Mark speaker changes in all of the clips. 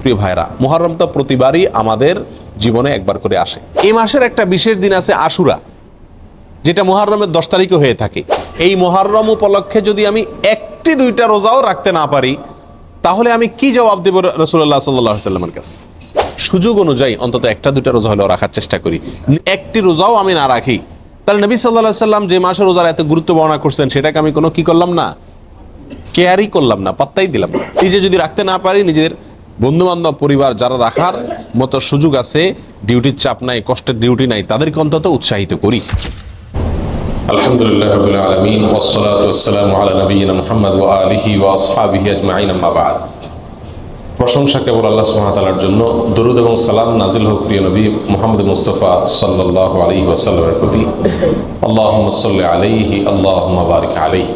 Speaker 1: প্রিয় ভাইরা, মুহররম তো প্রতিবারই আমাদের জীবনে একবার করে আসে। এই মাসের একটা বিশেষ দিন আছে আশুরা, যেটা মুহররমের 10 তারিখে হয়ে থাকে। এই মুহররম উপলক্ষে যদি আমি একটি দুইটা রোজাও রাখতে না পারি, তাহলে আমি কি জবাব দেব রাসূলুল্লাহ সাল্লাল্লাহু আলাইহি ওয়াসাল্লামের কাছে? সুযোগ অনুযায়ী অন্তত একটা দুইটা রোজা হলেও রাখার চেষ্টা করি। একটি রোজাও আমি না রাখি, তাহলে নবী সাল্লাল্লাহু আলাইহি ওয়াসাল্লাম যে মাসের রোজার এত গুরুত্ব বর্ণনা করছেন, সেটাকে আমি কোনো কি করলাম না, কেয়ারই করলাম না, পাত্তাই দিলাম না। নিজে যদি রাখতে না পারি, নিজের বন্ধু বান্ধব পরিবার যারা রাখার মতো সুযোগ আছে, ডিউটির চাপ নাই, কষ্টের ডিউটি নাই, তাদেরকে অন্তত উৎসাহিত করি। আলহামদুলিল্লাহ রাব্বিল আলামিন ওয়াসসালাতু ওয়াসসালামু আলা নাবিয়িনা মুহাম্মদ ওয়া আলিহি ওয়া আসহাবিহি আজমাইন, আম্মা বা'দ। প্রশংসা কেবল আল্লাহ সুবহানাহু ওয়া তাআলার জন্য, দরুদ এবং সালাম নাজিল হোক প্রিয় নবী মুহাম্মদ মুস্তাফা সাল্লাল্লাহু আলাইহি ওয়াসাল্লামের প্রতি। আল্লাহুম্মা সাল্লি আলাইহি আল্লাহুম্মা বারিক আলাইহি।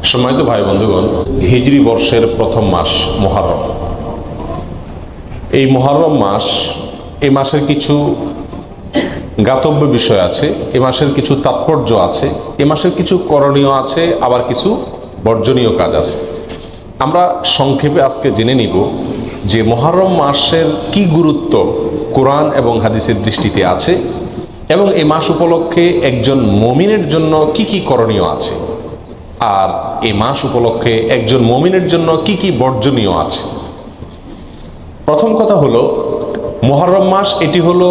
Speaker 1: সম্মানিত ভাই বন্ধুগণ, হিজরি বর্ষের প্রথম মাস মুহররম। এই মুহররম মাস, এই মাসের কিছু জ্ঞাতব্য বিষয় আছে, এ মাসের কিছু তাৎপর্য আছে, এ মাসের কিছু করণীয় আছে, আবার কিছু বর্জনীয় কাজ আছে। আমরা সংক্ষেপে আজকে জেনে নিব যে মুহররম মাসের কি গুরুত্ব কোরআন এবং হাদিসের দৃষ্টিতে আছে, এবং এই মাস উপলক্ষে একজন মুমিনের জন্য কি কি করণীয় আছে, আর এই মাস উপলক্ষে একজন মুমিনের জন্য কি কি বর্জনীয় আছে। প্রথম কথা হলো, মুহররম মাস এটি হলো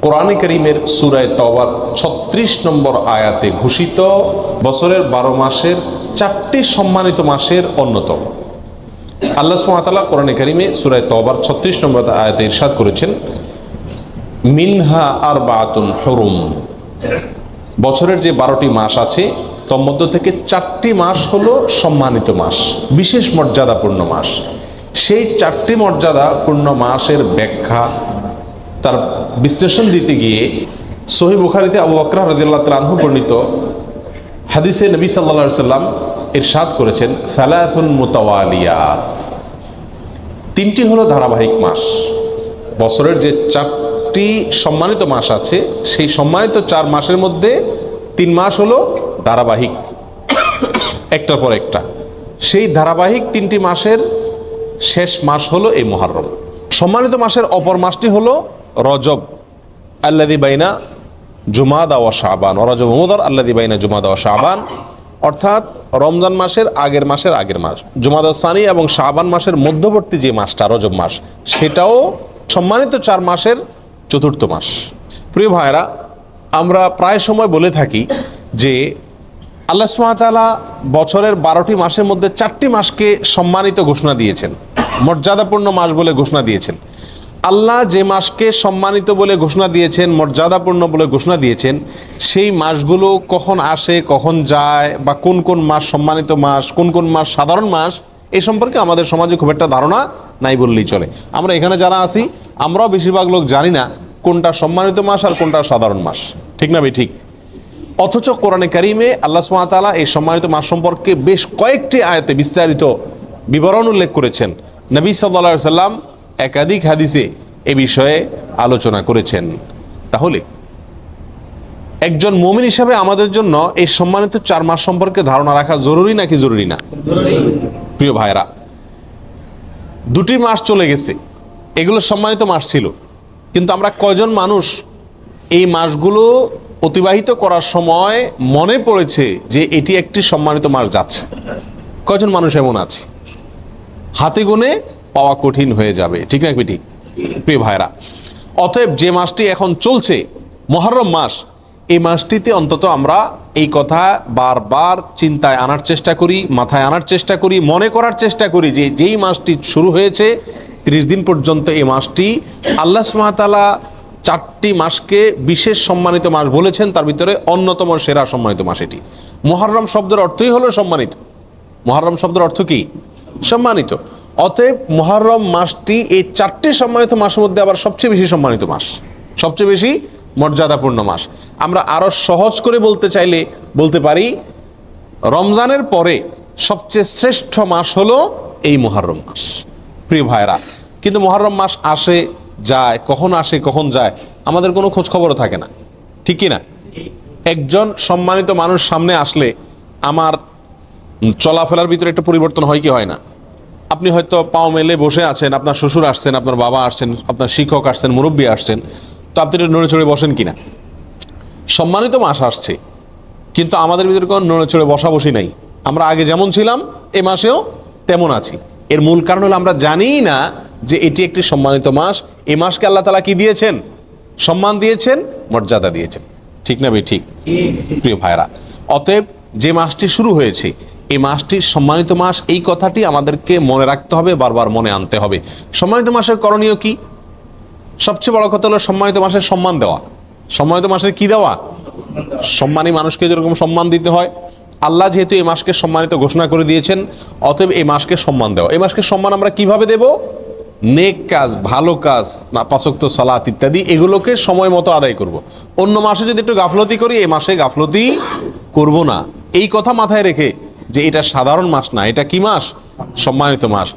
Speaker 1: কোরআনে কারীমের সূরা তাওবার 36 নম্বর আয়াতে ঘোষিত বছরের 12 মাসের 4টি সম্মানিত মাসের অন্যতম। আল্লাহ সুবহানাহু ওয়া তাআলা কোরআনে কারীমে সূরা তাওবার 36 নম্বর আয়াতে ইরশাদ করেছেন, মিনহা আরবাআতুন হুরুম। বছরের যে 12টি মাস আছে, তার মধ্য থেকে 4টি মাস হলো সম্মানিত মাস, বিশেষ মর্যাদাপূর্ণ মাস। সেই 4টি মর্যাদাপূর্ণ মাসের ব্যাখ্যা, তার বিশ্লেষণ দিতে গিয়ে সহিহ বুখারীতে আবু বকর রাদিয়াল্লাহু তাআলা আনহু বর্ণিত হাদিসে নবী সাল্লাল্লাহু আলাইহি ওয়াসাল্লাম ইরশাদ করেছেন, সালাসুন মুতাওয়ালিয়াত। 3টি হলো ধারাবাহিক মাস। বছরের যে 4টি সম্মানিত মাস আছে, সেই সম্মানিত 4 মাসের মধ্যে 3 মাস হলো ধারাবাহিক, একটার পর একটা। সেই ধারাবাহিক 3টি মাসের শেষ মাস হলো এই মুহররম। সম্মানিত মাসের অপর মাসটি হলো রজব, আল্লাযী বাইনা জুমাদা ওয়া শাবান, রজব মুদার আল্লাযী বাইনা জুমাদা ওয়া শাবান, অর্থাৎ রমজান মাসের আগের মাস, জুমাদা সানি এবং শাবান মাসের মধ্যবর্তী যে মাসটা রজব মাস, সেটাও সম্মানিত 4 মাসের চতুর্থ মাস। প্রিয় ভাইরা, আমরা প্রায় সময় বলে থাকি যে আল্লাহ সুবহানাহু ওয়া তাআলা বছরের 12টি মাসের মধ্যে 4টি মাসকে সম্মানিত ঘোষণা দিয়েছেন, মর্যাদাপূর্ণ মাস বলে ঘোষণা দিয়েছেন। আল্লাহ যে মাসকে সম্মানিত বলে ঘোষণা দিয়েছেন, মর্যাদাপূর্ণ বলে ঘোষণা দিয়েছেন, সেই মাসগুলো কখন আসে, কখন যায়, বা কোন কোন মাস সম্মানিত মাস, কোন কোন মাস সাধারণ মাস, এই সম্পর্কে আমাদের সমাজে খুব একটা ধারণা নাই বললেই চলে। আমরা এখানে যারা আছি, আমরাও বেশিরভাগ লোক জানি না কোনটা সম্মানিত মাস আর কোনটা সাধারণ মাস, ঠিক না ভাই? ঠিক। অথচ কোরআনে কারীমে আল্লাহ সুবহানাহু ওয়া তাআলা এই সম্মানিত মাস সম্পর্কে বেশ কয়েকটি আয়াতে বিস্তারিত বিবরণ উল্লেখ করেছেন। নবী সাল্লাল্লাহু আলাইহি ওয়াসাল্লাম একাধিক হাদিসে এ বিষয়ে আলোচনা করেছেন। তাহলে একজন মুমিন হিসাবে আমাদের জন্য এই সম্মানিত 4 মাস সম্পর্কে ধারণা রাখা জরুরি নাকি জরুরি না? প্রিয় ভাইরা, 2টি মাস চলে গেছে, এগুলো সম্মানিত মাস ছিল, কিন্তু আমরা কয়জন মানুষ এই মাসগুলো অতিবাহিত করার সময় মনে পড়েছে যে এটি একটি সম্মানিত মাস যাচ্ছে? কয়জন মানুষ এমন আছে? হাতে গুনে পাওয়া কঠিন হয়ে যাবে, ঠিক না? ঠিক। প্রিয় ভাইরা, অতএব যে মাসটি এখন চলছে মুহররম মাস, এই মাসটিতে অন্তত আমরা এই কথা বারবার চিন্তায় আনার চেষ্টা করি, মাথায় আনার চেষ্টা করি, মনে করার চেষ্টা করি যে যেই মাসটি শুরু হয়েছে 30 দিন পর্যন্ত এই মাসটি আল্লাহ সুবহানাহু ওয়া তাআলা 4টি মাসকে বিশেষ সম্মানিত মাস বলেছেন, তার ভিতরে অন্যতম সেরা সম্মানিত মাস এটি। মুহররম শব্দের অর্থই হলো সম্মানিত। মুহররম শব্দের অর্থ কি? সম্মানিত। অতএব মুহররম মাসটি এই 4টি সম্মানিত মাসের মধ্যে আবার সবচেয়ে বেশি সম্মানিত মাস, সবচেয়ে বেশি মর্যাদাপূর্ণ মাস। আমরা আরো সহজ করে বলতে চাইলে বলতে পারি, রমজানের পরে সবচেয়ে শ্রেষ্ঠ মাস হলো এই মুহররম মাস। প্রিয় ভাইরা, কিন্তু মুহররম মাস আসে যায়, কখন আসে কখন যায় আমাদের কোনো খোঁজ খবরও থাকে না, ঠিক কি না? একজন সম্মানিত মানুষ সামনে আসলে আমার চলাফেরার ভিতরে একটা পরিবর্তন হয় কি হয় না? আপনি হয়তো পাও মেলে বসে আছেন, আপনার শ্বশুর আসছেন, আপনার বাবা আসছেন, আপনার শিক্ষক আসছেন, মুরব্বী আসছেন, তো আপনি নড়ে চড়ে বসেন কিনা? সম্মানিত মাস আসছে, কিন্তু আমাদের ভিতরে কোনো নড়ে চড়ে বসা বসি নাই। আমরা আগে যেমন ছিলাম এ মাসেও তেমন আছি। এর মূল কারণ হলো আমরা জানিই না যে এটি একটি সম্মানিত মাস। এই মাসকে আল্লাহ তাআলা কি দিয়েছেন? সম্মান দিয়েছেন, মর্যাদা দিয়েছেন। ঠিক না ভাই? ঠিক। প্রিয় ভাইরা, অতএব যে মাসটি শুরু হয়েছে এই মাসটি সম্মানিত মাস, এই কথাটি আমাদেরকে মনে রাখতে হবে, বারবার মনে আনতে হবে। সম্মানিত মাসের করণীয় কি? সবচেয়ে বড় কথা হলো সম্মানিত মাসের সম্মান দেওয়া। সম্মানিত মাসের কি দেওয়া? সম্মানী মানুষকে যেরকম সম্মান দিতে হয়, আল্লাহ যেহেতু এই মাসকে সম্মানিত ঘোষণা করে দিয়েছেন, অতএব এই মাসকে সম্মান দেওয়া। এই মাসকে সম্মান আমরা কিভাবে দেব? নেক কাজ, ভালো কাজ, পাঁচ ওয়াক্ত সালাত ইত্যাদি, এগুলোকে সময় মতো আদায় করব। অন্য মাসে যদি একটু গাফলতি করি, এই মাসে গাফলতি করব না। এই কথা মাথায় রেখে যে এটা সাধারণ মাস না, এটা কি মাস? সম্মানিত মাস।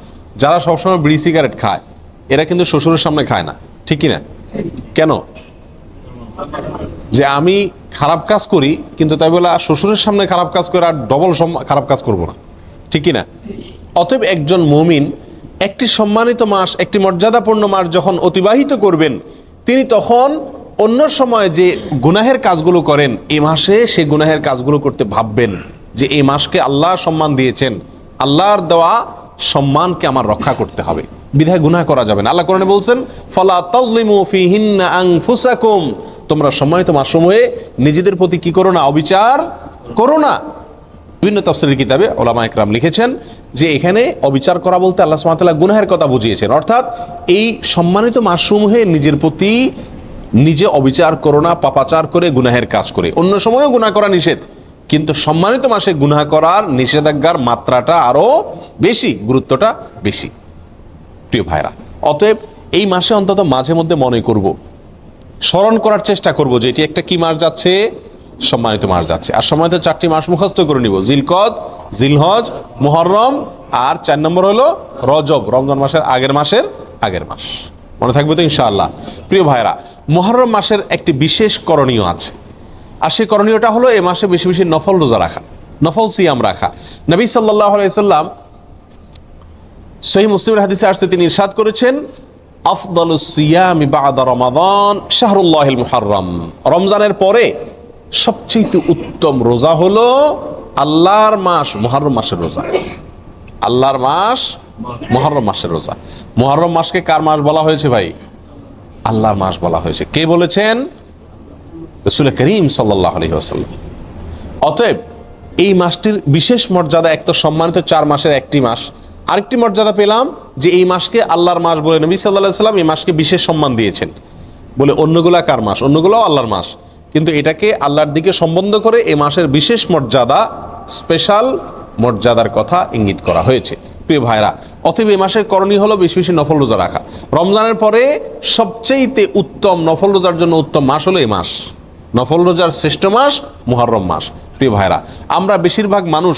Speaker 1: যারা সবসময় বিড়ি সিগারেট খায় এরা কিন্তু শ্বশুরের সামনে খায় না, ঠিক কি না? কেন? যে আমি খারাপ কাজ করি, কিন্তু তাই বলে শ্বশুরের সামনে খারাপ কাজ করে আর ডবল খারাপ কাজ করব না, ঠিক কি না? অতএব একজন মুমিন একটি সম্মানিত মাস, একটি মর্যাদাপূর্ণ মাস যখন অতিবাহিত করবেন, তিনি তখন অন্য সময় যে গুনাহের কাজগুলো করেন, এই মাসে সে গুনাহের কাজগুলো করতে ভাববেন যে এই মাসকে আল্লাহ সম্মান দিয়েছেন, আল্লাহর দেওয়া সম্মানকে আমার রক্ষা করতে হবে, বিধায় গুনাহ করা যাবে না। আল্লাহ কোরআনে বলছেন, ফালা তাজলিমু ফিহিন্না আনফুসাকুম, তোমরা সম্মানিত মাসসমূহে নিজেদের প্রতি কি করো না? অবিচার করো না। বিভিন্ন তাফসীরের কিতাবে উলামা ইকরাম লিখেছেন যে এখানে অবিচার করা বলতে আল্লাহ সুবহানাহু ওয়া তাআলা গুনাহের কথা বুঝিয়েছেন। অর্থাৎ এই সম্মানিত মাসসমূহে নিজের প্রতি নিজে অবিচার করো না, পাপাচার করে গুনাহের কাজ করে। অন্য সময়ও গুনাহ করা নিষেধ, কিন্তু সম্মানিত মাসে গুনাহ করার নিষেধাজ্ঞার মাত্রাটা আরো বেশি, গুরুত্বটা বেশি। প্রিয় ভাইরা, অতএব এই মাসে অন্তত মাঝে মধ্যে মনে করব, স্মরণ করার চেষ্টা করব যে এটি একটা কি মাস যাচ্ছে? সম্মানিত মাস যাচ্ছে। আর সম্মানিত 4টি মাস মুখস্থ করে নিব: জিলকদ, জিলহজ, মুহররম, আর 4 নম্বর হলো রজব, রমজান মাসের আগের মাস। মনে থাকবে তো ইনশাআল্লাহ? প্রিয় ভাইরা, মুহররম মাসের একটি বিশেষ করণীয় আছে, আর সেই করণীয়টা হলো এই মাসে বেশি বেশি নফল রোজা রাখা, নফল সিয়াম রাখা। নবী সাল্লাল্লাহু আলাইহি সাল্লাম সহিহ মুসলিমের হাদিসে আসছে, তিনি ইরশাদ করেছেন, আফদালুস সিয়ামি বা'দা রমাদান শাহরুল্লাহিল মুহাররম, রমজানের পরে সবচেয়ে উত্তম রোজা হলো আল্লাহর মাস মুহররম মাসের রোজা। আল্লাহর মাস মুহররম মাসের রোজা। মুহররম মাসকে কার মাস বলা হয়েছে ভাই? আল্লাহর মাস বলা হয়েছে। কে বলেছেন? রাসূল করিম সাল্লাল্লাহু আলাইহি ওয়াসাল্লাম। অতএব এই মাসটির বিশেষ মর্যাদা, এক তো সম্মানিত 4 মাসের একটি মাস, আরেকটি মর্যাদা পেলাম যে এই মাসকে আল্লাহর মাস বলে নবী সাল্লাল্লাহু আলাইহি ওয়াসাল্লাম এই মাসকে বিশেষ সম্মান দিয়েছেন। বলে অন্যগুলা কার মাস? অন্যগুলোও আল্লাহর মাস, কিন্তু এটাকে আল্লাহর দিকে সম্বন্ধ করে এই মাসের বিশেষ মর্যাদা, স্পেশাল মর্যাদার কথা ইঙ্গিত করা হয়েছে। প্রিয় ভাইরা, অতএব এই মাসের করণীয় হলো বেশি বেশি নফল রোজা রাখা। রমজানের পরে সবচেয়ে উত্তম নফল রোজার জন্য উত্তম মাস হলো এই মাস। নফল রোজার শ্রেষ্ঠ মাস মুহররম মাস। প্রিয় ভাইরা, আমরা বেশিরভাগ মানুষ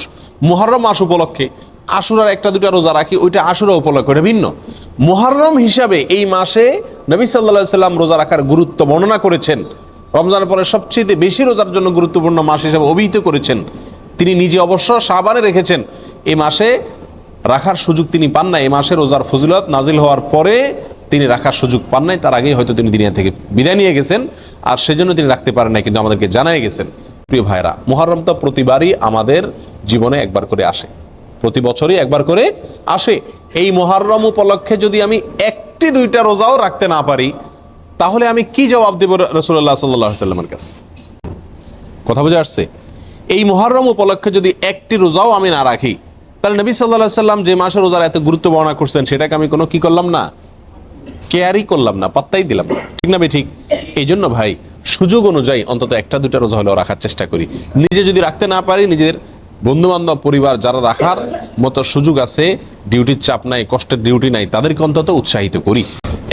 Speaker 1: মুহররম মাস উপলক্ষে আশুরার 1-2টা রোজা রাখি, ওইটা আশুরা উপলক্ষে, ওইটা ভিন্ন। মুহররম হিসাবে এই মাসে নবী সাল্লাল্লাহু আলাইহি সাল্লাম রোজা রাখার গুরুত্ব বর্ণনা করেছেন। রমজানের পরে সবচেয়ে বেশি রোজার জন্য গুরুত্বপূর্ণ মাস হিসেবে অভিহিত করেছেন। তিনি নিজে অবশ্য শাবানে রেখেছেন, এই মাসে রাখার সুযোগ তিনি পান না। এই মাসে রোজার ফজিলত নাজিল হওয়ার পরে তিনি রাখার সুযোগ পান নাই, তার আগেই হয়তো তিনি দুনিয়া থেকে বিদায় নিয়ে গেছেন, আর সেজন্য তিনি রাখতে পারেন নাই, কিন্তু আমাদেরকে জানাই গেছেন। প্রিয় ভাইরা, মুহররম তো প্রতিবারই আমাদের জীবনে একবার করে আসে, প্রতি বছরই একবার করে আসে। এই মুহররম উপলক্ষে যদি আমি 1-2টা রোজাও রাখতে না পারি, তাহলে আমি কি জবাব দেব রাসূলুল্লাহ সাল্লাল্লাহু আলাইহি ওয়াসাল্লামের কাছে? কথা বুঝে আসছে? এই মুহররম উপলক্ষে যদি 1টি রোজাও আমি না রাখি, তাহলে নবী সাল্লাল্লাহু আলাইহি ওয়াসাল্লাম যে মাসের রোজার এত গুরুত্ব বর্ণনা করছেন, সেটাকে আমি কোনো কি করলাম না? কেয়ারই করলাম না, পাত্তাই দিলাম না। ঠিক না ভাই? ঠিক। এই জন্য ভাই, সুযোগ অনুযায়ী অন্তত 1-2টা রোজা হলেও রাখার চেষ্টা করি। নিজে যদি রাখতে না পারি, নিজের বন্ধু বান্ধব, পরিবার যারা রাখার মতো সুযোগ আছে, ডিউটির চাপ নাই, কষ্টের ডিউটি নাই, তাদেরকে অন্তত উৎসাহিত করি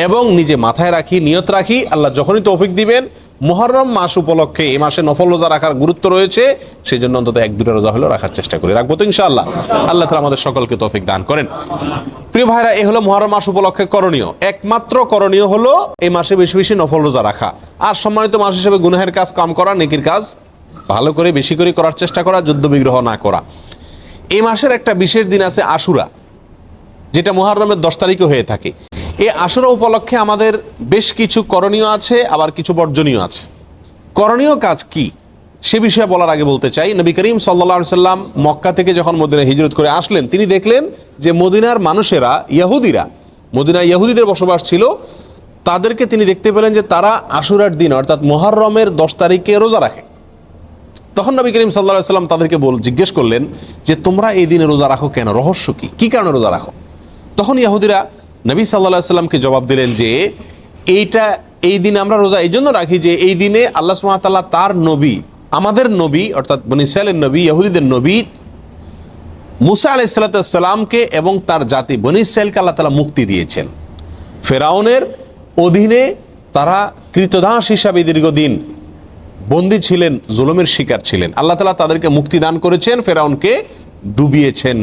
Speaker 1: এবং নিজে মাথায় রাখি, নিয়ত রাখি, আল্লাহ যখনই তৌফিক দিবেন, মুহররম মাস উপলক্ষে এই মাসে নফল রোজা রাখার গুরুত্ব রয়েছে, সেই জন্য অন্তত 1-2টা রোজা হলেও রাখার চেষ্টা করি। রাখবো তো ইনশাআল্লাহ? আল্লাহ তাআলা আমাদের সকলকে তৌফিক দান করেন। প্রিয় ভাইরা, এই হলো মুহররম মাস উপলক্ষে করণীয়। একমাত্র করণীয় হলো এই মাসে বেশি বেশি নফল রোজা রাখা, আর সম্মানিত মাস হিসেবে গুনাহের কাজ কম করা, নেকির কাজ ভালো করে বেশি করে করার চেষ্টা করা, যুদ্ধ বিগ্রহ না করা। এই মাসের একটা বিশেষ দিন আছে আশুরা। যেটা মুহররমের 10 তারিখে হয়ে থাকে। এই আশুরা উপলক্ষে আমাদের বেশ কিছু করণীয় আছে, আবার কিছু বর্জনীয় আছে। করণীয় কাজ কি সে বিষয়ে বলার আগে বলতে চাই, নবী করিম সাল্লাল্লাহু আলাইহি সাল্লাম মক্কা থেকে যখন মদিনায় হিজরত করে আসলেন, তিনি দেখলেন যে মদিনার মানুষেরা, ইহুদিরা, মদিনায় ইহুদিদের বসবাস ছিল, তাদেরকে তিনি দেখতে পেলেন যে তারা আশুরার দিন অর্থাৎ মুহররমের 10 তারিখে রোজা রাখে। তখন নবী করিম সাল্লাল্লাহু আলাইহি সাল্লাম তাদেরকে জিজ্ঞেস করলেন যে তোমরা এই দিনে রোজা রাখো কেন, রহস্য কি, কি কারণে রোজা রাখো? তখন ইহুদিরা নবী সাল্লাল্লাহু আলাইহি সাল্লামকে জবাব দিলেন যে এই দিনে আমরা রোজা এই জন্য রাখি যে এই দিনে আল্লাহ সুবহানাহু ওয়া তাআলা তার নবী, আমাদের নবী অর্থাৎ বনী ইসরাঈলের নবী, ইহুদিদের নবী মুসা আলাইহিস সালামকে এবং তার জাতি বনী ইসরাঈলকে আল্লাহ তাআলা মুক্তি দিয়েছেন। ফেরাউনের অধীনে তারা কৃতদাস হিসাবে দীর্ঘদিন বন্দী ছিলেন, জুলুমের শিকার ছিলেন। আল্লাহ তাআলা তাদেরকে মুক্তি দান করেছেন, ফেরাউনকে ডুবিয়েছেন,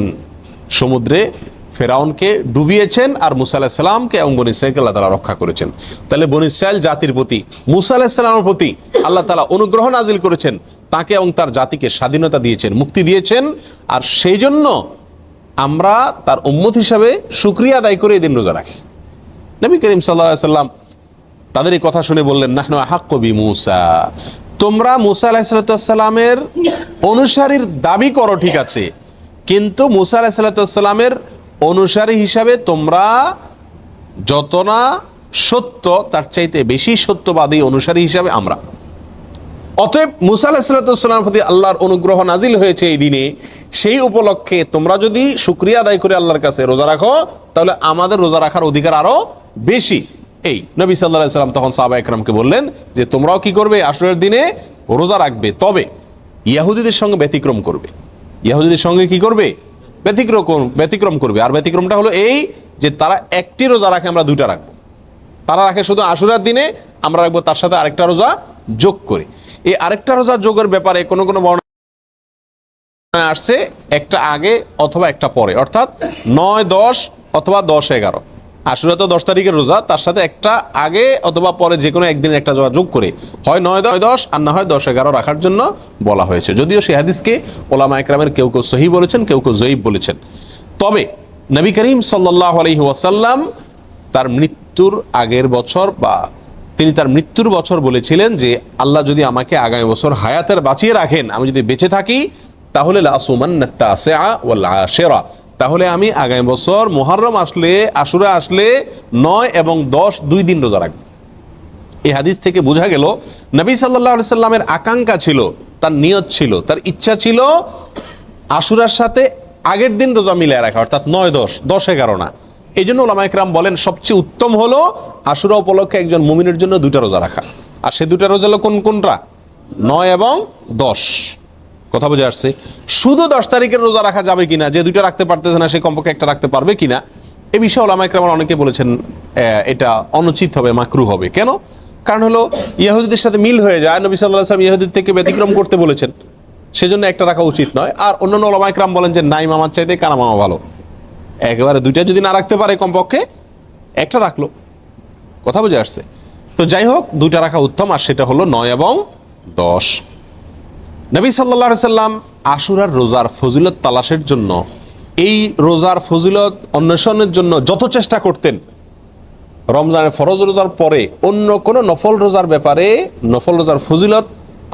Speaker 1: সমুদ্রে ফেরাউনকে ডুবিয়েছেন, আর মুসা আলাইহিস সালামকে এবং বনী ইসরাঈলকে আল্লাহ তাআলা রক্ষা করেছেন। তাহলে বনী ইসরাঈল জাতির প্রতি, মুসা আলাইহিস সালামের প্রতি আল্লাহ তাআলা অনুগ্রহ নাজিল করেছেন, তাকে এবং তার জাতিকে স্বাধীনতা দিয়েছেন, মুক্তি দিয়েছেন। আর সেই জন্য আমরা তার উম্মত হিসাবে শুকরিয়া আদায় করে এই দিন রোজা রাখি। নবী করিম সাল্লাল্লাহু আলাইহি সাল্লাম তাদের এই কথা শুনে বললেন, নাহনু আহাক্কু বিমূসা, তোমরা মুসা আলাইহিস সালামের অনুসারীর দাবি করো ঠিক আছে, কিন্তু মুসা আলাইহিস সালামের অনুসারী হিসাবে তোমরা যত না সত্য, তার চাইতে বেশি সত্যবাদী অনুসারী হিসাবে আমরা। অতএব মুসা আলাইহিস সালামের প্রতি আল্লাহর অনুগ্রহ নাজিল হয়েছে এই দিনে, সেই উপলক্ষে তোমরা যদি শুকরিয়া আদায় করে আল্লাহর কাছে রোজা রাখো, তাহলে আমাদের রোজা রাখার অধিকার আরো বেশি। এই নবী সাল্লাল্লাহু আলাইহি সাল্লাম তখন সাহাবা একরামকে বললেন যে তোমরাও কি করবে, আশুরার দিনে রোজা রাখবে, তবে ইহুদিদের সঙ্গে ব্যতিক্রম করবে। ইহুদিদের সঙ্গে কি করবে? ব্যতিক্রম করবে। আর ব্যতিক্রমটা হলো এই যে তারা একটি রোজা রাখে, আমরা দুইটা রাখবো। তারা রাখে শুধু আশুরার দিনে, আমরা রাখবো তার সাথে আরেকটা রোজা যোগ করে। এই আরেকটা রোজা যোগের ব্যাপারে কোনো কোনো বর্ণনা আসছে একটা আগে অথবা একটা পরে, অর্থাৎ 9, 10 অথবা 10, 11। আশুরা তো 10 তারিখের রোজা, তার সাথে একটা আগে অথবা পরে যে কোনো একদিন একটা রোজা যোগ করে হয় 9, 10 আর না হয় 10, 11 রাখার জন্য বলা হয়েছে। যদিও সেই হাদিসকে ওলামা একরামের কেউ কেউ সহিহ বলেছেন, কেউ কেউ যঈফ বলেছেন। তবে নবী করিম সাল্লাল্লাহু আলাইহি ওয়াসাল্লাম তার মৃত্যুর আগের বছর বা তিনি তার মৃত্যুর বছর বলেছিলেন যে আল্লাহ যদি আমাকে আগামী বছর হায়াতের বাঁচিয়ে রাখেন, আমি যদি বেঁচে থাকি, তাহলে লাসুমান্নাত তাসিআ ওয়াল আশিরা, তাহলে আমি আগামী বছর মুহররম আসলে, আশুরা আসলে 9 এবং 10 2 দিন রোজা রাখব। এই হাদিস থেকে বোঝা গেল নবী সাল্লাল্লাহু আলাইহি সাল্লামের আকাঙ্ক্ষা ছিল, তার নিয়ত ছিল, তার ইচ্ছা ছিল আশুরার সাথে আগের দিন রোজা মিলিয়ে রাখা, অর্থাৎ 9, 10, 11 না। এই জন্য ওলামা ইকরাম বলেন সবচেয়ে উত্তম হলো আশুরা উপলক্ষে একজন মুমিনের জন্য 2টা রোজা রাখা। আর সে 2টা রোজা হলো কোনটা? 9 এবং 10। কথা বোঝা আসছে? শুধু 10 তারিখের রোজা রাখা যাবে কিনা, যে 2টা রাখতে পারতেছে না সে কমপক্ষে একটা রাখতে পারবে কিনা, এই বিষয়ে ওলামা ইকরাম অনেকে বলেছেন এটা অনুচিত হবে, মাকরুহ হবে। কেন? কারণ হলো ইহুদিদের সাথে মিল হয়ে যায়, নবী সাল্লাল্লাহু আলাইহি ওয়াসাল্লাম ইহুদিদের থেকে ব্যতিক্রম করতে বলেছেন, সেজন্য একটা রাখা উচিত নয়। আর অন্যান্য ওলামা ইকরাম বলেন যে নাই মামার চাইতে কানা মামা ভালো, একেবারে 2টা যদি না রাখতে পারে কমপক্ষে একটা রাখলো। কথা বুঝে আসছে? তো যাই হোক, 2টা রাখা উত্তম, আর সেটা হলো 9 এবং 10। নবী সাল্লাল্লাহু আলাইহি সাল্লাম আশুরার রোজার ফজিলত তালাশের জন্য, এই রোজার ফজিলত অন্বেষণের জন্য যত চেষ্টা করতেন, রমজানের ফরজ রোজার পরে অন্য কোনো নফল রোজার ব্যাপারে, নফল রোজার ফজিলত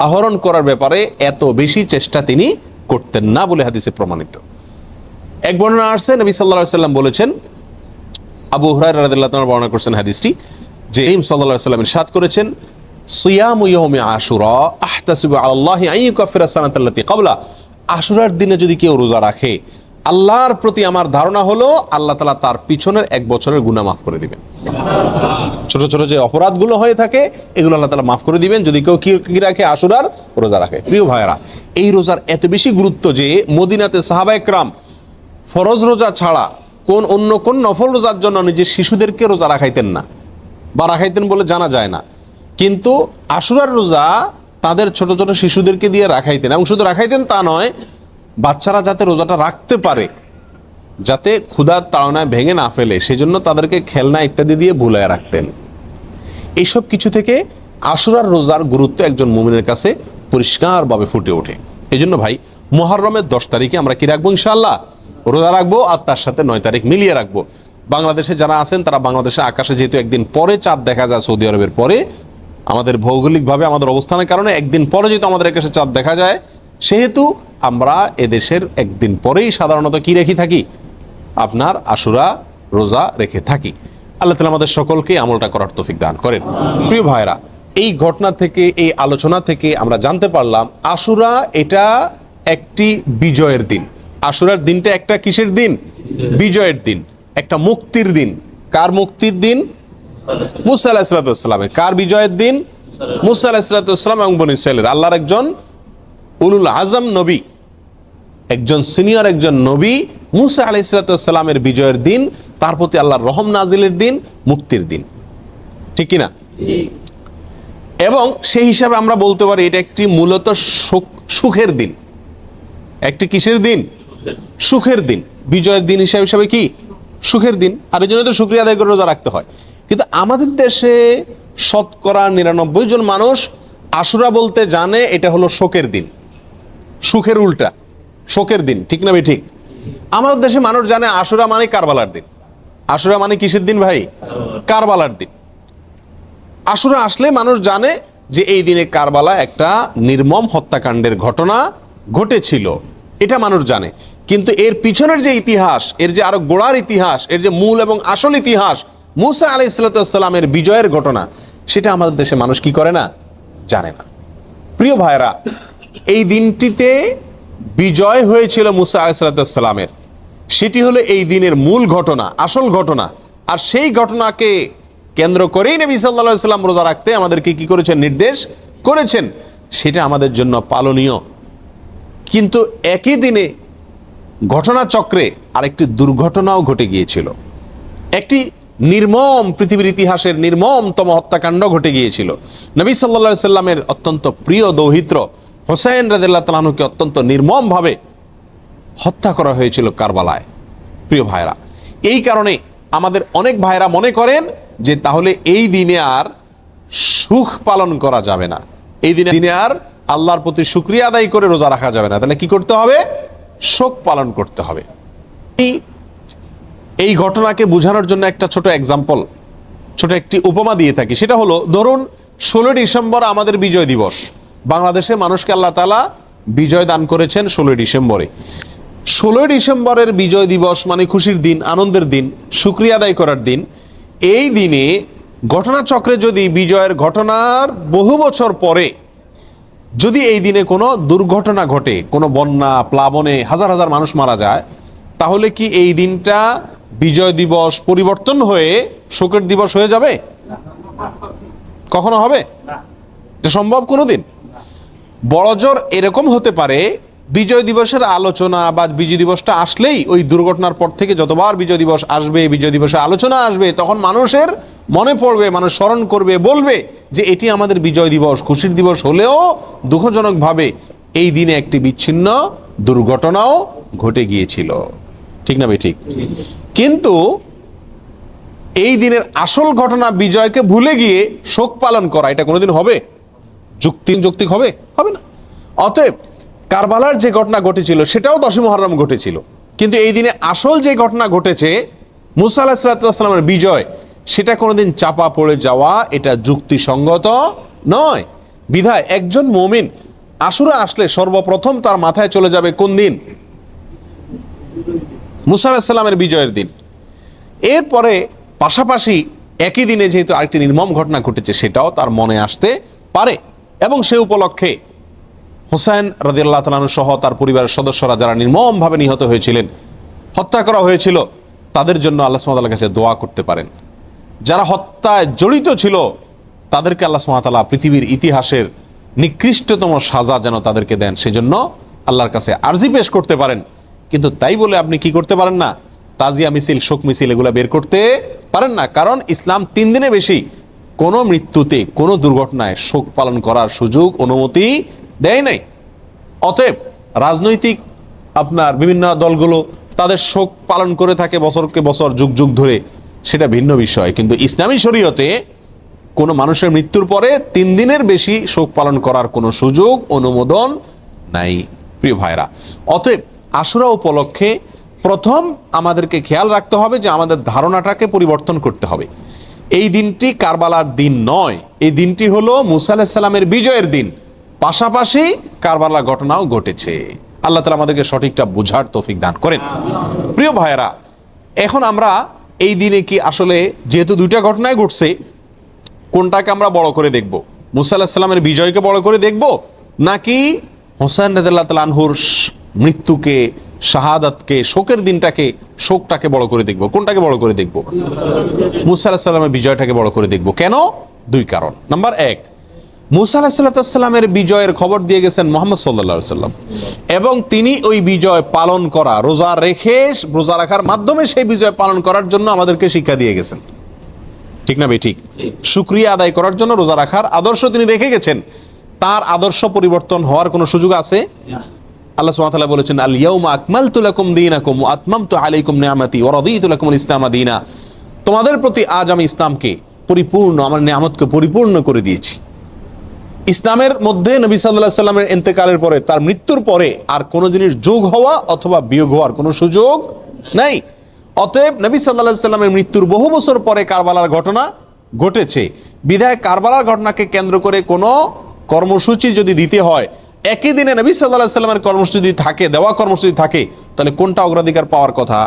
Speaker 1: আহরণ করার ব্যাপারে এত বেশি চেষ্টা তিনি করতেন না বলে হাদিসে প্রমাণিত। এক বর্ণনা আসছে, নবী সাল্লাল্লাহু আলাইহি সাল্লাম বলেছেন, আবু হুরায়রা রাদিয়াল্লাহু তাআলা বর্ণনা করেছেন হাদিসটি, যে নবী সাল্লাল্লাহু আলাইহি সাল্লাম ইরশাদ করেছেন, সিয়ামু ইয়াউমি আশুরা আহতাসিবু আলাল্লাহি আন ইউকাফিরা সানাতাল্লাতী ক্বাবলা, আশুরার দিনে যদি কেউ রোজা রাখে, আল্লাহর প্রতি আমার ধারণা হলো আল্লাহ তাআলা তার পিছনের 1 বছরের গুনাহ মাফ করে দিবেন। ছোট ছোট যে অপরাধগুলো হয়ে থাকে এগুলো আল্লাহ তাআলা মাফ করে দিবেন যদি কেউ কি রাখে, আশুরার রোজা রাখে। প্রিয় ভাইয়েরা, এই রোজার এত বেশি গুরুত্ব যে মদিনাতে সাহাবা একরাম ফরজ রোজা ছাড়া অন্য কোন নফল রোজার জন্য নিজের শিশুদেরকে রোজা রাখাইতেন না, বা রাখাইতেন বলে জানা যায় না, কিন্তু আশুরার রোজা তাদের ছোট ছোট শিশুদেরকে দিয়ে রাখাইতেন। এবং শুধু রাখাইতেন তা নয়, বাচ্চারা যাতে রোজাটা রাখতে পারে, যাতে ক্ষুধার তাড়নায় ভেঙে না ফেলে, সেজন্য তাদেরকে খেলনা ইত্যাদি দিয়ে ভুলায় রাখতেন। এইসব কিছু থেকে আশুরার রোজার গুরুত্ব একজন মুমিনের কাছে পরিষ্কারভাবে ফুটে ওঠে। এই জন্য ভাই, মুহররমের 10 তারিখে আমরা কি রাখবো? ইনশাআল্লাহ রোজা রাখবো আর তার সাথে 9 তারিখ মিলিয়ে রাখবো। বাংলাদেশে যারা আছেন তারা বাংলাদেশে আকাশে যেহেতু একদিন পরে চাঁদ দেখা যায় সৌদি আরবের পরে, আমাদের ভৌগোলিকভাবে আমাদের অবস্থানের কারণে একদিন পরে যেহেতু আমাদের আকাশে চাঁদ দেখা যায়, সেহেতু আমরা এদেশের একদিন পরেই সাধারণত কি রেখে থাকি, আপনার আশুরা রোজা রেখে থাকি। আল্লাহ তাআলা আমাদের সকলকে আমলটা করার তৌফিক দান করেন। প্রিয় ভাইরা, এই ঘটনা থেকে, এই আলোচনা থেকে আমরা জানতে পারলাম আশুরা এটা একটি বিজয়ের দিন। আশুরার দিনটা একটা কিসের দিন? বিজয়ের দিন, একটা মুক্তির দিন। কার মুক্তির দিন? মুসা আলাইহিস সালামের। কার বিজয়ের দিন? মুসা আলাইহিস সালাম এবং বনী ইসরাইলের। আল্লাহর একজন উলুল আজম নবী, একজন সিনিয়র একজন নবী মুসা আলাইহিস সালামের বিজয়ের দিন, তার প্রতি আল্লাহর রহম নাজিলের দিন, মুক্তির দিন, ঠিক কিনা? এবং সেই হিসাবে আমরা বলতে পারি এটা একটি মূলত সুখের দিন। একটি কিসের দিন? সুখের দিন। বিজয়ের দিন হিসাবে কি? সুখের দিন। আর এই জন্য তো শুকরিয়া আদায় করে রোজা রাখতে হয়। কিন্তু আমাদের দেশে শতকরা 99 জন মানুষ আশুরা বলতে জানে এটা হলো শোকের দিন, সুখের উল্টা শোকের দিন, ঠিক না ভাই? ঠিক। আমাদের দেশে মানুষ জানে আশুরা মানে কারবালার দিন। আশুরা মানে কিসের দিন ভাই? কারবালার দিন। আশুরা আসলে মানুষ জানে যে এই দিনে কারবালা একটা নির্মম হত্যাকাণ্ডের ঘটনা ঘটেছিল, এটা মানুষ জানে। কিন্তু এর পিছনের যে ইতিহাস, এর যে আরো গোড়ার ইতিহাস, এর যে মূল এবং আসল ইতিহাস, মুসা আলাইহিস সালামের বিজয়ের ঘটনা, সেটা আমাদের দেশে মানুষ কি করে না? জানে না। প্রিয় ভাইরা, এই দিনটিতে বিজয় হয়েছিল মুসা আলাইহিস সালামের, সেটি হলো এই দিনের মূল ঘটনা, আসল ঘটনা। আর সেই ঘটনাকে কেন্দ্র করেই নবী সাল্লাল্লাহু আলাইহি ওয়াসাল্লাম রোজা রাখতে আমাদেরকে কি করেছেন? নির্দেশ করেছেন। সেটা আমাদের জন্য পালনীয়। কিন্তু একই দিনে ঘটনাচক্রে আরেকটি দুর্ঘটনাও ঘটে গিয়েছিল। একটি নির্মম, পৃথিবীর ইতিহাসের নির্মমতম হত্যাকাণ্ড ঘটে গিয়েছিল। নবী সাল্লাল্লাহু আলাইহি সাল্লামের অত্যন্ত প্রিয় দৌহিত্র হোসেন রাদিয়াল্লাহু তাআলা আনহুকে অত্যন্ত নির্মমভাবে হত্যা করা হয়েছিল কারবালায়। প্রিয় ভাইরা, এই কারণে আমাদের অনেক ভাইরা মনে করেন যে তাহলে এই দিনে আর সুখ পালন করা যাবে না, এই দিনে আর আল্লাহর প্রতি শুকরিয়া আদায় করে রোজা রাখা যাবে না। তাহলে কি করতে হবে? শোক পালন করতে হবে। এই ঘটনাকে বোঝানোর জন্য একটা ছোট এক্সাম্পল, ছোট একটি উপমা দিয়ে থাকি। সেটা হলো, ধরুন 16 ডিসেম্বর আমাদের বিজয় দিবস। বাংলাদেশের মানুষকে আল্লাহ তাআলা বিজয় দান করেছেন 16 ডিসেম্বরে। 16 ডিসেম্বরের বিজয় দিবস মানে খুশির দিন, আনন্দের দিন, শুকরিয়া আদায় করার দিন। এই দিনে ঘটনাচক্রে যদি বিজয়ের ঘটনার বহু বছর পরে যদি এই দিনে কোনো দুর্ঘটনা ঘটে, কোনো বন্যা, প্লাবনে হাজার হাজার মানুষ মারা যায়, তাহলে কি এই দিনটা বিজয় দিবস পরিবর্তন হয়ে শোকের দিবস হয়ে যাবে? কখনো হবে? এটা সম্ভব কোনোদিন? বড়জোর এরকম হতে পারে, বিজয় দিবসের আলোচনা বা বিজয় দিবসটা আসলেই ওই দুর্ঘটনার পর থেকে যতবার বিজয় দিবস আসবে, বিজয় দিবসে আলোচনা আসবে, তখন মানুষের মনে পড়বে, মানুষ স্মরণ করবে, বলবে যে এটি আমাদের বিজয় দিবস, খুশির দিবস হলেও দুঃখজনকভাবে এই দিনে একটি বিচ্ছিন্ন দুর্ঘটনাও ঘটে গিয়েছিল, ঠিক না ভাই? ঠিক। কিন্তু এই দিনের আসল ঘটনা বিজয়কে ভুলে গিয়ে শোক পালন করা, এটা কোনোদিন হবে? যৌক্তিক হবে? হবে না। অতএব কারবালার যে ঘটনা ঘটেছিল সেটাও 10ই মুহররম ঘটেছিল, কিন্তু এই দিনে আসল যে ঘটনা ঘটেছে মুসা আলাইহিস সালামের বিজয়, সেটা কোনোদিন চাপা পড়ে যাওয়া এটা যুক্তিসঙ্গত নয়। বিধায় একজন মুমিন আশুরা আসলে সর্বপ্রথম তার মাথায় চলে যাবে কোন দিন? মুসা আলাইহিস সালামের বিজয়ের দিন। এরপরে পাশাপাশি একই দিনে যেহেতু আরেকটি নির্মম ঘটনা ঘটেছে সেটাও তার মনে আসতে পারে, এবং সে উপলক্ষে হোসেন রাদিয়াল্লাহু তাআলা আনহু সহ তার পরিবারের সদস্যরা যারা নির্মমভাবে নিহত হয়েছিলেন, হত্যা করা হয়েছিল, তাদের জন্য আল্লাহ সুবহানাহু ওয়া তাআলার কাছে দোয়া করতে পারেন। যারা হত্যায় জড়িত ছিল তাদেরকে আল্লাহ সুবহানাহু ওয়া তাআলা পৃথিবীর ইতিহাসের নিকৃষ্টতম সাজা যেন তাদেরকে দেন, সেজন্য আল্লাহর কাছে আরজি পেশ করতে পারেন। কিন্তু তাই বলে আপনি কি করতে পারেন না? তাজিয়া মিছিল, শোক মিছিল এগুলা বের করতে পারেন না। কারণ ইসলাম 3 দিনে বেশি কোনো মৃত্যুতে, কোনো দুর্ঘটনায় শোক পালন করার সুযোগ, অনুমতি দেয় নাই। অতএব রাজনৈতিক আপনার বিভিন্ন দলগুলো তাদের শোক পালন করে থাকে বছরকে বছর, যুগ যুগ ধরে, সেটা ভিন্ন বিষয়। কিন্তু ইসলামী শরীয়তে কোনো মানুষের মৃত্যুর পরে 3 দিনের বেশি শোক পালন করার কোনো সুযোগ, অনুমোদন নাই, প্রিয় ভাইরা। অতএব আশুরা উপলক্ষে প্রথম আমাদেরকে খেয়াল রাখতে হবে যে আমাদের ধারণাটাকে পরিবর্তন করতে হবে। এই দিনটি কারবালার দিন নয়, এই দিনটি হলো মুসা আলাইহিস সালামের বিজয়ের দিন, পাশাপাশি কারবালা ঘটনাও ঘটেছে। আল্লাহ তাআলা আমাদেরকে সঠিকটা বুঝার তৌফিক দান করেন। প্রিয় ভাইয়েরা, এখন আমরা এই দিনে কি আসলে যেহেতু দুইটা ঘটনায় ঘটছে, কোনটাকে আমরা বড় করে দেখব? মুসা আলাইহিস সালামের বিজয়কে বড় করে দেখব, নাকি হোসেন রাদিয়াল্লাহু তাআলা আনহুর মৃত্যুকে, শাহাদাতকে, শোকের দিনটাকে, শোকটাকে বড় করে দেখব? কোনটাকে বড় করে দেখব? মুসা আলাইহিস সালামের বিজয়টাকে বড় করে দেখব। কেন? দুই কারণ। নাম্বার এক, মুসা আলাইহিস সালামের বিজয়ের খবর দিয়ে গেছেন মুহাম্মদ সাল্লাল্লাহু আলাইহি ওয়াসাল্লাম, এবং তিনি ওই বিজয় পালন করা, রোজা রাখার মাধ্যমে সেই বিজয় পালন করার জন্য আমাদেরকে শিক্ষা দিয়ে গেছেন। ঠিক না ভাই? ঠিক। শুকরিয়া আদায় করার জন্য রোজা রাখার আদর্শ তিনি রেখে গেছেন। তার আদর্শ পরিবর্তন হওয়ার কোনো সুযোগ আছে? আল্লাহ সুবহানাহু ওয়া তাআলা বলেছেন, আল ইয়াউমা আকমালতু লাকুম দীনাকুম ওয়া আতমামতু আলাইকুম নি'মাতি ওয়া রাদিতু লাকুমুল ইসলামা দীনা। তোমাদের প্রতি আজ আমি ইসলামকে পরিপূর্ণ, আমার নিয়ামতকে পরিপূর্ণ করে দিয়েছি। ইসলামের মধ্যে নবী সাল্লাল্লাহু আলাইহি সাল্লামের ইন্তেকালের পরে, তার মৃত্যুর পরে আর কোনো জিনিস যোগ হওয়া অথবা বিয়োগ হওয়ার কোনো সুযোগ নাই। অতএব নবী সাল্লাল্লাহু আলাইহি সাল্লামের মৃত্যুর বহু বছর পরে কারবালার ঘটনা ঘটেছে, বিধায় কারবালার ঘটনাকে কেন্দ্র করে কোনো কর্মসূচি যদি দিতে হয়, একই দিনে নবী সাল্লাল্লাহু আলাইহি সাল্লামের কর্মসূচি থাকে, দেওয়া কর্মসূচি থাকে, তাহলে কোনটা অগ্রাধিকার পাওয়ার কথা?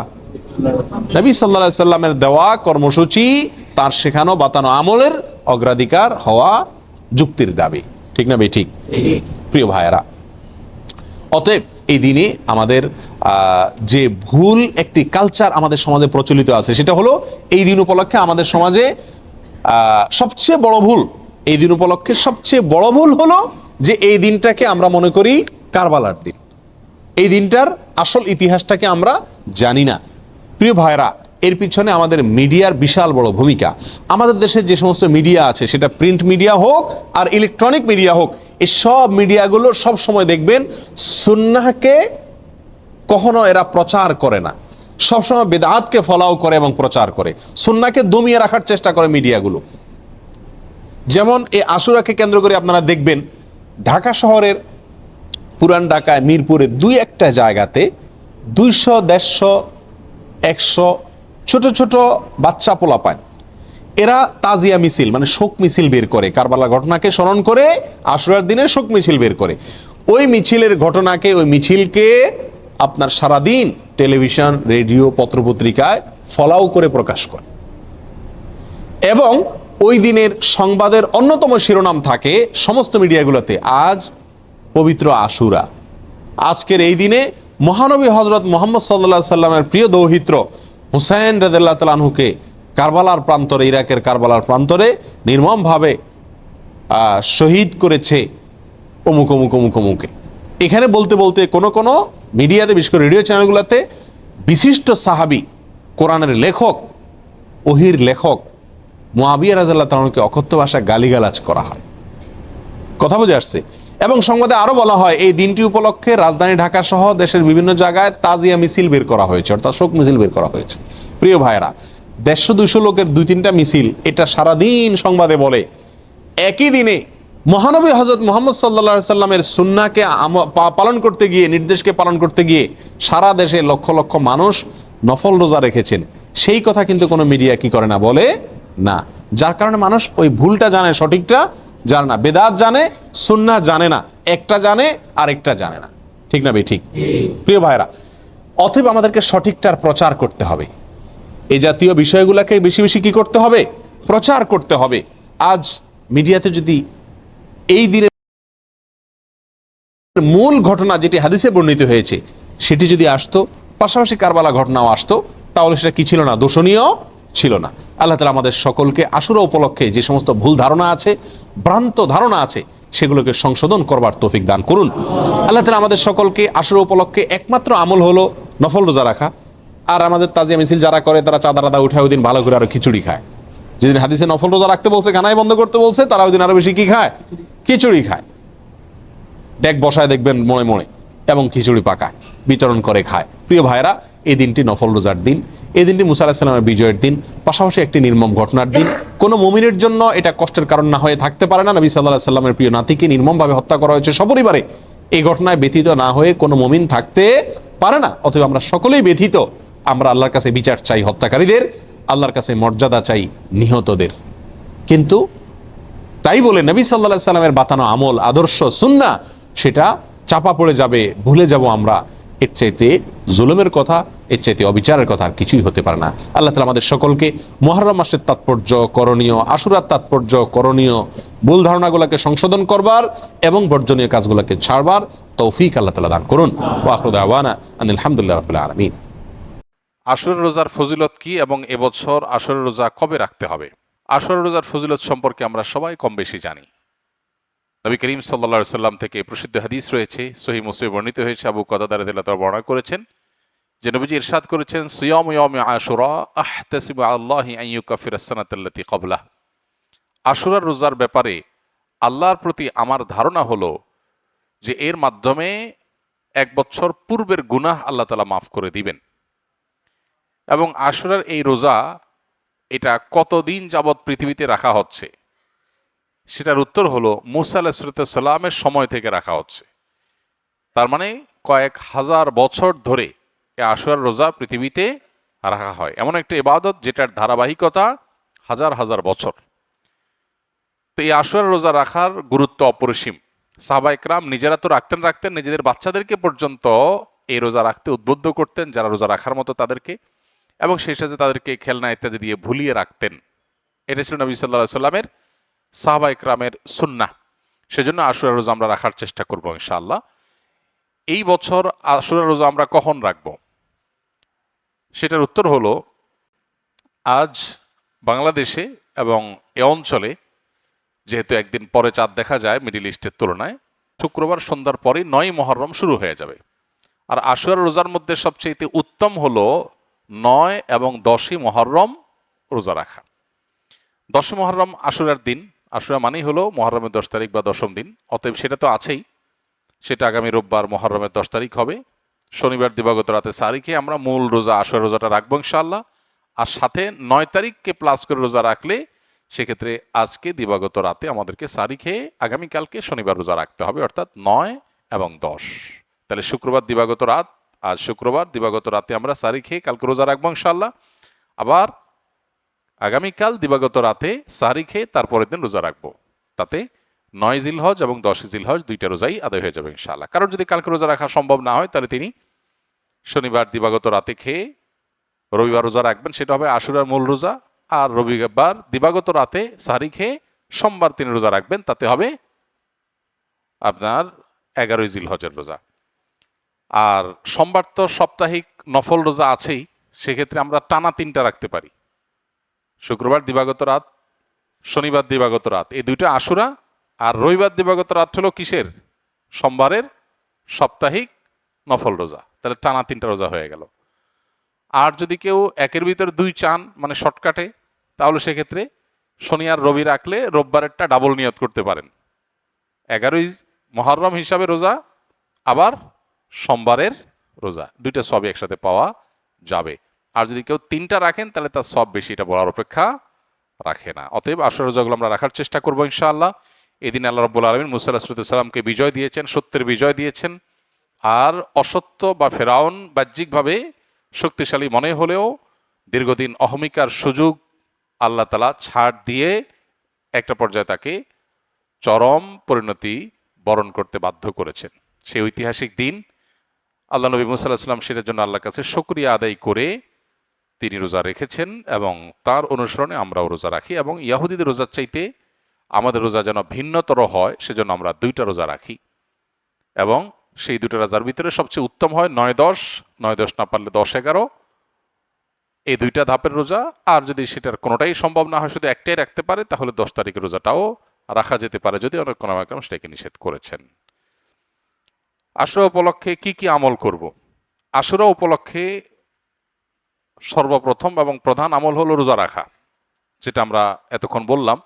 Speaker 1: নবী সাল্লাল্লাহু আলাইহি সাল্লামের দেওয়া কর্মসূচি, তার শেখানো বাতানো আমলের অগ্রাধিকার হওয়া যুক্তির দাবি। ঠিক না ভাই? ঠিক। প্রিয় ভাইয়েরা, অতএব এই দিনে আমাদের যে ভুল একটি কালচার আমাদের সমাজে প্রচলিত আছে, সেটা হলো এই দিন উপলক্ষে আমাদের সমাজে সবচেয়ে বড় ভুল, এই দিন উপলক্ষে সবচেয়ে বড় ভুল হলো যে এই দিনটাকে আমরা মনে করি কারবালার দিন। এই দিনটার আসল ইতিহাসটাকে আমরা জানি না। প্রিয় ভাইরা, এর পিছনে আমাদের মিডিয়ার বিশাল বড় ভূমিকা। আমাদের দেশে যে সমস্ত মিডিয়া আছে, সেটা প্রিন্ট মিডিয়া হোক আর ইলেকট্রনিক মিডিয়া হোক, এই সব মিডিয়াগুলো সব সময় দেখবেন সুন্নাহকে কখনো এরা প্রচার করে না, সবসময় বেদাতকে ফলাও করে এবং প্রচার করে, সুন্নাহকে দমিয়ে রাখার চেষ্টা করে মিডিয়াগুলো। যেমন এই আশুরাকে কেন্দ্র করে আপনারা দেখবেন ঢাকা শহরের পুরান ঢাকায় মিরপুরে দুই একটা জায়গাতে 200, 150, 100 ছোট ছোট বাচ্চা পোলাপান, এরা তাজিয়া মিছিল মানে শোক মিছিল বের করে, কারবালা ঘটনাকে স্মরণ করে আশুরার দিনে শোক মিছিল বের করে। ওই মিছিলের ঘটনাকে, ওই মিছিলকে আপনার সারাদিন টেলিভিশন, রেডিও, পত্রপত্রিকায় ফলাও করে প্রকাশ করে, এবং ওই দিনের সংবাদের অন্যতম শিরোনাম থাকে সমস্ত মিডিয়াগুলোতে, আজ পবিত্র আশুরা। আজকের এই দিনে মহানবী হযরত মুহাম্মদ সাল্লাল্লাহু আলাইহি সাল্লামের প্রিয় দৌহিত্র হুসাইন রাদিয়াল্লাহু তাআলা আনহুকে কারবালার প্রান্তরে, ইরাকের কারবালার প্রান্তরে নির্মমভাবে শহীদ করেছে অমুক অমুক অমুক অমুকে। এখানে বলতে বলতে কোনো মিডিয়াতে, বিশেষ করে রেডিও চ্যানেলগুলোতে বিশিষ্ট সাহাবী, কোরআনের লেখক, ওহির লেখক মুআবিয়া রাদিয়াল্লাহু তাআলা আনহুকে অকথ্য ভাষায় গালিগালাজ করা হয়। কথা বুঝে আসছে? এবং সংবাদে আরো বলা হয় এই দিনটি উপলক্ষে রাজধানী ঢাকা সহ দেশের বিভিন্ন জায়গায় তাজিয়া মিছিল বের করা হয়েছে, অর্থাৎ শোক মিছিল বের করা হয়েছে। প্রিয় ভাইরা, 150-200 লোকের 2-3টা মিছিল, এটা সারাদিন সংবাদে বলে। একই দিনে মহানবী হযরত মুহাম্মদ সাল্লাল্লাহু আলাইহি সাল্লামের সুন্নাহকে পালন করতে গিয়ে, নির্দেশকে পালন করতে গিয়ে সারা দেশে লক্ষ লক্ষ মানুষ নফল রোজা রেখেছেন, সেই কথা কিন্তু কোনো মিডিয়া কি করে না, বলে না। যার কারণে মানুষ ওই ভুলটা জানে, সঠিকটা জানে না। বেদাত জানে, সুন্নাহ জানে না, একটা জানে আরেকটা জানে না। ঠিক না ভাই? ঠিক। প্রিয় ভাইরা, অতএব আমাদেরকে সঠিকটার প্রচার করতে হবে। এই জাতীয় বিষয়গুলোকে বেশি বেশি কি করতে হবে? প্রচার করতে হবে। আজ মিডিয়াতে যদি এই দিনের মূল ঘটনা যেটি হাদিসে বর্ণিত হয়েছে সেটি যদি আসতো, পাশাপাশি কারবালা ঘটনাও আসতো, তাহলে সেটা কি ছিল না? দোষণীয় ছিল না। আল্লাহ তাআলা আমাদের সকলকে আশুরা উপলক্ষে যে সমস্ত ভুল ধারণা আছে, ভ্রান্ত ধারণা আছে, সেগুলোকে সংশোধন করবার তৌফিক দান করুন। আল্লাহ তাআলা আমাদের সকলকে আশুরা উপলক্ষে একমাত্র আমল হলো নফল রোজা রাখা। আর আমাদের তাজিয়া মিছিল যারা করে, তারা চাঁদা টাদা উঠায় ওই দিন ভালো করে আরো খিচুড়ি খায়। যেদিন হাদিসে নফল রোজা রাখতে বলছে, গানাই বন্ধ করতে বলছে, তারা ওই দিন আরো বেশি কি খায়? খিচুড়ি খায়। ডেক বসায় দেখবেন মোড়ে মোড়ে, এবং খিচুড়ি পাকায়, বিতরণ করে খায়। প্রিয় ভাইরা, এই দিনটি নফল রোজার দিন, এই দিনটি মুসা আলাইহিস সালামের বিজয়ের দিন, পাশাপাশি একটি নির্মম ঘটনার দিন। কোনো মুমিনের জন্য এটা কষ্টের কারণ না হয়ে থাকতে পারে না। নবী সাল্লাল্লাহু আলাইহি সাল্লামের প্রিয় নাতিকে নির্মমভাবে হত্যা করা হয়েছে সপরিবারে। এই ঘটনায় ব্যতীত না হয়ে কোনো মুমিন থাকতে পারে না, অতএব আমরা সকলেই ব্যথিত। আমরা আল্লাহর কাছে বিচার চাই হত্যাকারীদের, আল্লাহর কাছে মর্যাদা চাই নিহতদের। কিন্তু তাই বলে নবী সাল্লাল্লাহু আলাইহি সাল্লামের বাতানো আমল, আদর্শ, সুন্নাহ সেটা চাপা পড়ে যাবে, ভুলে যাব আমরা। এর চাইতে জুলুমের কথা, এর চাইতে অবিচারের কথা আর কিছুই হতে পারে না। আল্লাহ তাআলা আমাদের সকলকে মুহররম মাসের তাৎপর্য, করণীয়, আশুরার তাৎপর্য, করণীয়, ভুল ধারণাগুলোকে সংশোধন করবার এবং বর্জনীয় কাজগুলোকে ছাড়বার তৌফিক আল্লাহ তাআলা দান করুন। ওয়া আখিরু দাওয়ানা আনিল হামদুলিল্লাহি রাব্বিল আলামিন।
Speaker 2: আশুরা রোজার ফজিলত কি এবং এবছর আশুরা রোজা কবে রাখতে হবে? আশুরা রোজার ফজিলত সম্পর্কে আমরা সবাই কম বেশি জানি। নবী করিম সাল্লাল্লাহু আলাইহি সাল্লাম থেকে প্রসিদ্ধ হাদিস রয়েছে, সহিহ মুসলিমে বর্ণিত হয়েছে, আবু কতাদা রাদিয়াল্লাহু তাআলা বর্ণনা করেছেন যে নবীজি ইরশাদ করেছেন, সিয়ামু ইয়াউমি আশুরা আহতাসিবু আল্লাহি আন ইউকাফিরাস সানাতাল্লাতী ক্বাবলাহ। আশুরার রোজার ব্যাপারে আল্লাহর প্রতি আমার ধারণা হলো যে এর মাধ্যমে এক বছর পূর্বের গুনাহ আল্লাহ তাআলা মাফ করে দিবেন। এবং আশুরার এই রোজা এটা কতদিন যাবৎ পৃথিবীতে রাখা হচ্ছে, সেটার উত্তর হলো মুসা আলাইহিস সালামের সময় থেকে রাখা হচ্ছে। তার মানে কয়েক হাজার বছর ধরে এই আশুরার রোজা পৃথিবীতে রাখা হয়। এমন একটা ইবাদত যেটার ধারাবাহিকতা হাজার হাজার বছর। তো এই আশুরার রোজা রাখার গুরুত্ব অপরিসীম। সাহাবা ইকরাম নিজেরা তো রাখতেন, নিজেদের বাচ্চাদেরকে পর্যন্ত এই রোজা রাখতে উদ্বুদ্ধ করতেন, যারা রোজা রাখার মতো তাদেরকে, এবং সেই সাথে তাদেরকে খেলনা ইত্যাদি দিয়ে ভুলিয়ে রাখতেন। এটা ছিল নবী সাল্লাল্লাহু আলাইহি সাল্লামের, সাহাবা ইকরামের সুন্নাহ। সেজন্য আশুরা রোজা আমরা রাখার চেষ্টা করব ইনশাআল্লাহ। এই বছর আশুরা রোজা আমরা কখন রাখব, সেটার উত্তর হলো আজ বাংলাদেশে এবং এ অঞ্চলে যেহেতু একদিন পরে চাঁদ দেখা যায় মিডিল ইস্টের তুলনায়, শুক্রবার সন্ধ্যার পরে 9 মুহররম শুরু হয়ে যাবে। আর আশুরা রোজার মধ্যে সবচেয়ে উত্তম হলো 9 এবং 10 মুহররম রোজা রাখা। 10 মুহররম আশুরার দিন, আশুরা মানেই হলো মুহররমের 10 তারিখ বা 10ম দিন, অতএব সেটা তো আছেই। সেটা আগামী রোববার মুহররমের 10 তারিখ হবে। শনিবার দিবাগত রাতে সারিখে আমরা মূল রোজা আশুরা রোজাটা রাখবো ইনশাআল্লাহ। আর সাথে 9 তারিখকে প্লাস করে রোজা রাখলে সেক্ষেত্রে আজকে দিবাগত রাতে আমাদেরকে সারি খেয়ে আগামীকালকে শনিবার রোজা রাখতে হবে, অর্থাৎ 9 এবং 10। তাহলে শুক্রবার দিবাগত রাত, আজ শুক্রবার দিবাগত রাতে আমরা সারি খেয়ে কালকে রোজা রাখবো ইনশাআল্লাহ। আবার আগামীকাল দিবাগত রাতে সারি খেয়ে তারপরের দিন রোজা রাখবো। তাতে 9 জিলহজ এবং 10 জিলহজ দুইটা রোজাই আদায় হয়ে যাবে ইনশাআল্লাহ। কারণ যদি কালকে রোজা রাখা সম্ভব না হয় তাহলে তিনি শনিবার দিবাগত রাতে খেয়ে রবিবার রোজা রাখবেন, সেটা হবে আশুরার মূল রোজা। আর রবিবার দিবাগত রাতে সারি খেয়ে সোমবার তিনি রোজা রাখবেন, তাতে হবে আপনার 11 জিলহজের রোজা। আর সোমবার তো সাপ্তাহিক নফল রোজা আছেই, সেক্ষেত্রে আমরা টানা 3টা রাখতে পারি। শুক্রবার দিবাগত রাত, শনিবার দিবাগত রাত, এই দুইটা আশুরা। আর রবিবার দিবাগত রাত হলো কিসের? সোমবারের সাপ্তাহিক নফল রোজা। তাহলে টানা 3টা রোজা হয়ে গেল। আর যদি কেউ একের ভিতর 2 চান, মানে শর্টকাটে, তাহলে সেক্ষেত্রে শনি আর রবি রাখলে রোববারেরটা ডাবল নিয়ত করতে পারেন। 11 মুহররম হিসাবে রোজা, আবার সোমবারের রোজা, দুইটা সবই একসাথে পাওয়া যাবে। আর যদি কেউ 3টা রাখেন তাহলে তার সব বেশি, এটা বলার অপেক্ষা রাখে না। অতএব আশুরা রোজাগুলো আমরা রাখার চেষ্টা করবো ইনশাআল্লাহ। এদিন আল্লাহ রাব্বুল আলামিন মুসা আলাইহিস সালামকে বিজয় দিয়েছেন, সত্যের বিজয় দিয়েছেন। আর অসত্য বা ফেরাউন বাহ্যিকভাবে শক্তিশালী মনে হলেও দীর্ঘদিন অহমিকার সুযোগ আল্লাহ তাআলা ছাড় দিয়ে একটা পর্যায়ে তাকে চরম পরিণতি বরণ করতে বাধ্য করেছেন। সেই ঐতিহাসিক দিন আল্লাহ নবী মুসা আলাইহিস সালাম সেটার জন্য আল্লাহর কাছে শুকরিয়া আদায় করে তিনি রোজা রেখেছেন, এবং তার অনুসরণে আমরাও রোজা রাখি। এবং ইয়াহুদীদের রোজার চাইতে আমাদের রোজা যেন ভিন্নতর হয়, সেজন্য আমরা 2টা রোজা রাখি। এবং সেই 2টা রোজার ভিতরে সবচেয়ে উত্তম হয় 9-10, 9-10 না পারলে 10-11, এই 2টা ধাপের রোজা। আর যদি সেটার কোনোটাই সম্ভব না হয়, শুধু একটাই রাখতে পারে, তাহলে 10 তারিখের রোজাটাও রাখা যেতে পারে, যদি অনেক কোন সেটাকে নিষেধ করেছেন। আশুরা উপলক্ষে কি কি আমল করব? আশুরা উপলক্ষে সর্বপ্রথম এবং প্রধান আমল হলো রোজা রাখা, যেটা আমরা এতক্ষণ বললাম।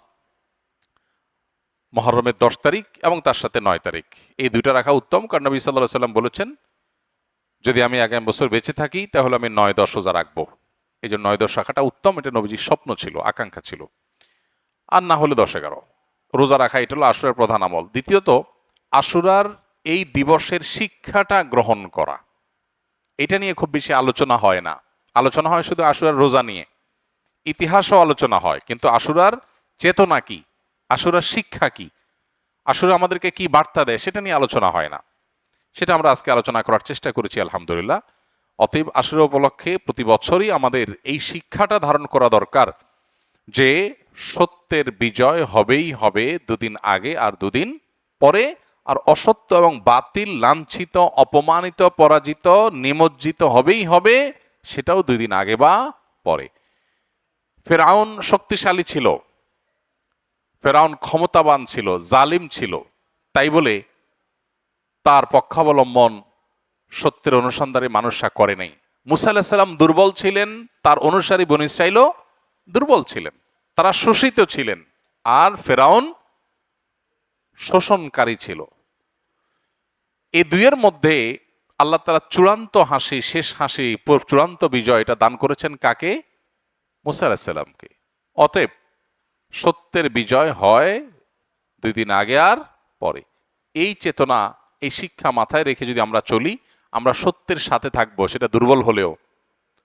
Speaker 2: মুহররমের 10 তারিখ এবং তার সাথে 9 তারিখ, এই 2টা রাখা উত্তম। কারণ নবী সাল্লাল্লাহু আলাইহি সাল্লাম বলেছেন, যদি আমি আগামী বছর বেঁচে থাকি তাহলে আমি 9-10 রোজা রাখবো। এই জন্য 9-10 রাখাটা উত্তম, এটা নবীজির স্বপ্ন ছিল, আকাঙ্ক্ষা ছিল। আর না হলে 10-11 রোজা রাখা, এটা হলো আশুরার প্রধান আমল। দ্বিতীয়ত, আশুরার এই দিবসের শিক্ষাটা গ্রহণ করা। এটা নিয়ে খুব বেশি আলোচনা হয় না। আলোচনা হয় শুধু আশুরার রোজা নিয়ে, ইতিহাসও আলোচনা হয়, কিন্তু আশুরার চেতনা কি, আশুরার শিক্ষা কি, আশুরা আমাদেরকে কি বার্তা দেয়, সেটা নিয়ে আলোচনা হয় না। সেটা আমরা আজকে আলোচনা করার চেষ্টা করেছি আলহামদুলিল্লাহ। অতএব আশুরা উপলক্ষে প্রতি বছরই আমাদের এই শিক্ষাটা ধারণ করা দরকার যে সত্যের বিজয় হবেই হবে, দুদিন আগে আর দুদিন পরে। আর অসত্য এবং বাতিল লাঞ্ছিত, অপমানিত, পরাজিত, নিমজ্জিত হবেই হবে, সেটাও 2 দিন আগে বা পরে। ফেরাউন শক্তিশালী ছিল, ফেরাউন ক্ষমতাবান ছিল, জালিম ছিল, তাই বলে তার পক্ষাবলম্বন সত্যের অনুসন্ধানে মানুষরা করে নাই। মুসা আলাইহিস সালাম দুর্বল ছিলেন, তার অনুসারী বনী ইসরাঈলও দুর্বল ছিলেন, তারা শোষিত ছিলেন, আর ফেরাউন শোষণকারী ছিল। এই দুইয়ের মধ্যে আল্লাহ তাআলা চূড়ান্ত হাসি, শেষ হাসি, চূড়ান্ত বিজয় এটা দান করেছেন কাকে? মুসা আলাইহিস সালামকে। অতএব সত্যের বিজয় হয় 2 দিন আগে আর পরে। এই চেতনা, এই শিক্ষা মাথায় রেখে যদি আমরা চলি, আমরা সত্যের সাথে থাকবো, সেটা দুর্বল হলেও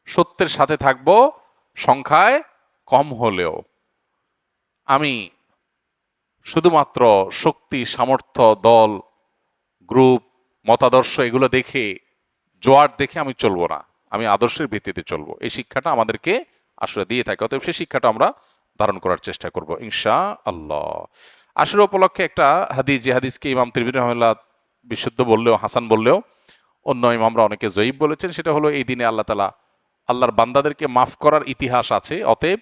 Speaker 2: সত্যের সাথে থাকবো, সংখ্যায় কম হলেও। আমি শুধুমাত্র শক্তি, সামর্থ্য, দল, গ্রুপ, মতাদর্শ এগুলো দেখে, জোয়ার দেখে আমি চলবো না, আমি আদর্শের ভিত্তিতে চলবো। এই শিক্ষাটা আমাদেরকে আসলে দিয়ে থাকে। অতএব সেই শিক্ষাটা আমরা ধারণ করার চেষ্টা করব ইনশা আল্লাহ। আশুরা উপলক্ষে একটা হাদিস, যে হাদিসকে ইমাম তিরমিজি রাহিমাহুল্লাহ বিশুদ্ধ বললেও, হাসান বললেও, অন্য ইমামরা অনেকে জয়ীব বলেছেন, সেটা হলো এই দিনে আল্লাহ তাআলা আল্লাহর বান্দাদেরকে মাফ করার ইতিহাস আছে। অতএব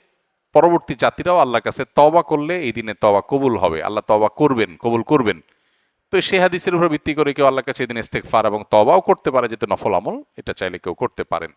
Speaker 2: পরবর্তী জাতিরাও আল্লাহর কাছে তওবা করলে এই দিনে তওবা কবুল হবে, আল্লাহ তওবা করবেন, কবুল করবেন। তো সেই হাদিসের উপর ভিত্তি করে কেউ আল্লাহর কাছে এই দিনে ইস্তেগফার এবং তওবাও করতে পারে, যেহেতু নফল আমল, এটা চাইলে কেউ করতে পারেন।